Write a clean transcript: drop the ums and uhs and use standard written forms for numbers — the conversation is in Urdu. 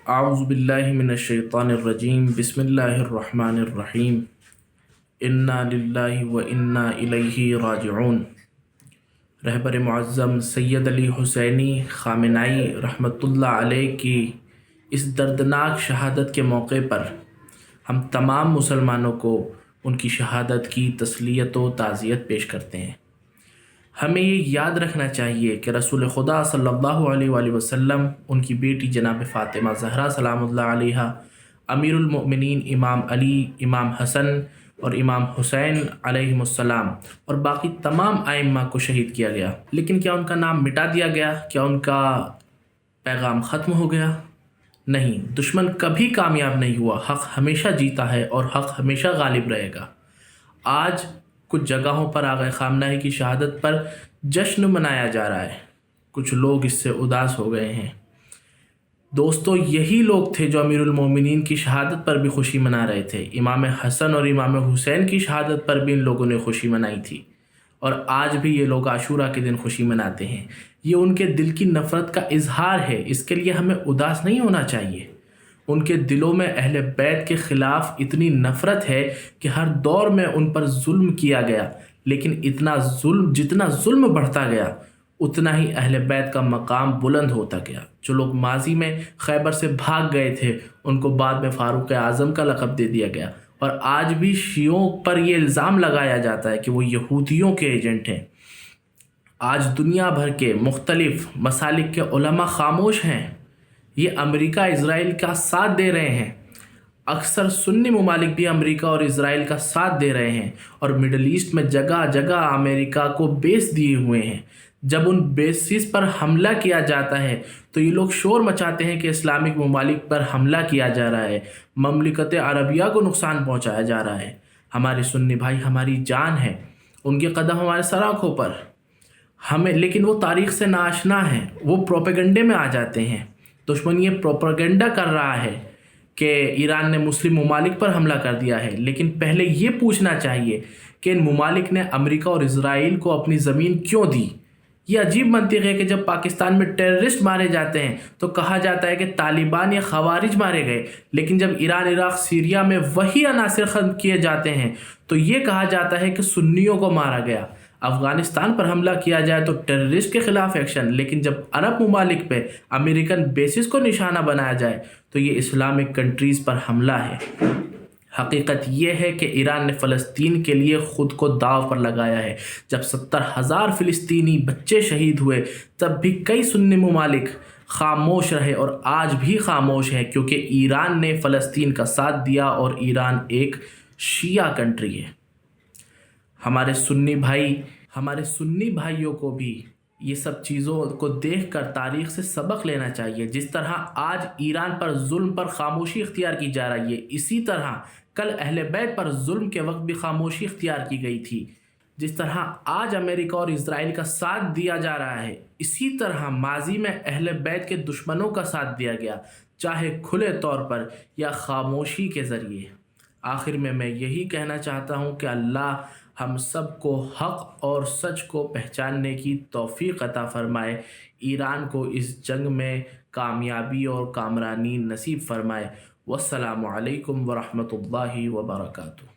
اعوذ باللہ من الشیطان الرجیم بسم اللہ الرحمن الرحیم انا للہ و انا الیہ راجعون۔ رہبر معظم سید علی حسینی خامنائی رحمۃ اللہ علیہ کی اس دردناک شہادت کے موقع پر ہم تمام مسلمانوں کو ان کی شہادت کی تسلیت و تعزیت پیش کرتے ہیں۔ ہمیں یہ یاد رکھنا چاہیے کہ رسول خدا صلی اللہ علیہ وآلہ وسلم، ان کی بیٹی جناب فاطمہ زہرا سلام اللہ علیہا، امیر المؤمنین امام علی، امام حسن اور امام حسین علیہم السلام اور باقی تمام ائمہ کو شہید کیا گیا، لیکن کیا ان کا نام مٹا دیا گیا؟ کیا ان کا پیغام ختم ہو گیا؟ نہیں، دشمن کبھی کامیاب نہیں ہوا۔ حق ہمیشہ جیتا ہے اور حق ہمیشہ غالب رہے گا۔ آج کچھ جگہوں پر آغا خامنہئی کی شہادت پر جشن منایا جا رہا ہے، کچھ لوگ اس سے اداس ہو گئے ہیں۔ دوستو، یہی لوگ تھے جو امیر المومنین کی شہادت پر بھی خوشی منا رہے تھے۔ امام حسن اور امام حسین کی شہادت پر بھی ان لوگوں نے خوشی منائی تھی، اور آج بھی یہ لوگ عاشوراء کے دن خوشی مناتے ہیں۔ یہ ان کے دل کی نفرت کا اظہار ہے، اس کے لیے ہمیں اداس نہیں ہونا چاہیے۔ ان کے دلوں میں اہل بیت کے خلاف اتنی نفرت ہے کہ ہر دور میں ان پر ظلم کیا گیا، لیکن جتنا ظلم بڑھتا گیا اتنا ہی اہل بیت کا مقام بلند ہوتا گیا۔ جو لوگ ماضی میں خیبر سے بھاگ گئے تھے ان کو بعد میں فاروق اعظم کا لقب دے دیا گیا، اور آج بھی شیعوں پر یہ الزام لگایا جاتا ہے کہ وہ یہودیوں کے ایجنٹ ہیں۔ آج دنیا بھر کے مختلف مسالک کے علماء خاموش ہیں، یہ امریکہ اسرائیل کا ساتھ دے رہے ہیں۔ اکثر سنی ممالک بھی امریکہ اور اسرائیل کا ساتھ دے رہے ہیں، اور مڈل ایسٹ میں جگہ جگہ امریکہ کو بیس دیے ہوئے ہیں۔ جب ان بیسز پر حملہ کیا جاتا ہے تو یہ لوگ شور مچاتے ہیں کہ اسلامک ممالک پر حملہ کیا جا رہا ہے، مملکت عربیہ کو نقصان پہنچایا جا رہا ہے۔ ہمارے سنی بھائی ہماری جان ہے، ان کے قدم ہمارے سر آنکھوں پر، لیکن وہ تاریخ سے ناآشنا ہیں، وہ پروپیگنڈے میں آ جاتے ہیں۔ دشمن یہ پروپیگنڈا کر رہا ہے کہ ایران نے مسلم ممالک پر حملہ کر دیا ہے، لیکن پہلے یہ پوچھنا چاہیے کہ ان ممالک نے امریکہ اور اسرائیل کو اپنی زمین کیوں دی؟ یہ عجیب منطق ہے کہ جب پاکستان میں ٹیررسٹ مارے جاتے ہیں تو کہا جاتا ہے کہ طالبان یا خوارج مارے گئے، لیکن جب ایران، عراق، سیریا میں وہی عناصر ختم کیے جاتے ہیں تو یہ کہا جاتا ہے کہ سنیوں کو مارا گیا۔ افغانستان پر حملہ کیا جائے تو ٹیررسٹ کے خلاف ایکشن، لیکن جب عرب ممالک پہ امریکن بیسز کو نشانہ بنایا جائے تو یہ اسلامک کنٹریز پر حملہ ہے۔ حقیقت یہ ہے کہ ایران نے فلسطین کے لیے خود کو داؤ پر لگایا ہے۔ جب 70,000 فلسطینی بچے شہید ہوئے تب بھی کئی سنی ممالک خاموش رہے، اور آج بھی خاموش ہیں، کیونکہ ایران نے فلسطین کا ساتھ دیا اور ایران ایک شیعہ کنٹری ہے۔ ہمارے سنی بھائیوں کو بھی یہ سب چیزوں کو دیکھ کر تاریخ سے سبق لینا چاہیے۔ جس طرح آج ایران پر ظلم پر خاموشی اختیار کی جا رہی ہے، اسی طرح کل اہل بیت پر ظلم کے وقت بھی خاموشی اختیار کی گئی تھی۔ جس طرح آج امریکہ اور اسرائیل کا ساتھ دیا جا رہا ہے، اسی طرح ماضی میں اہل بیت کے دشمنوں کا ساتھ دیا گیا، چاہے کھلے طور پر یا خاموشی کے ذریعے۔ آخر میں یہی کہنا چاہتا ہوں کہ اللہ ہم سب کو حق اور سچ کو پہچاننے کی توفیق عطا فرمائے، ایران کو اس جنگ میں کامیابی اور کامرانی نصیب فرمائے۔ والسلام علیکم ورحمۃ اللہ وبرکاتہ۔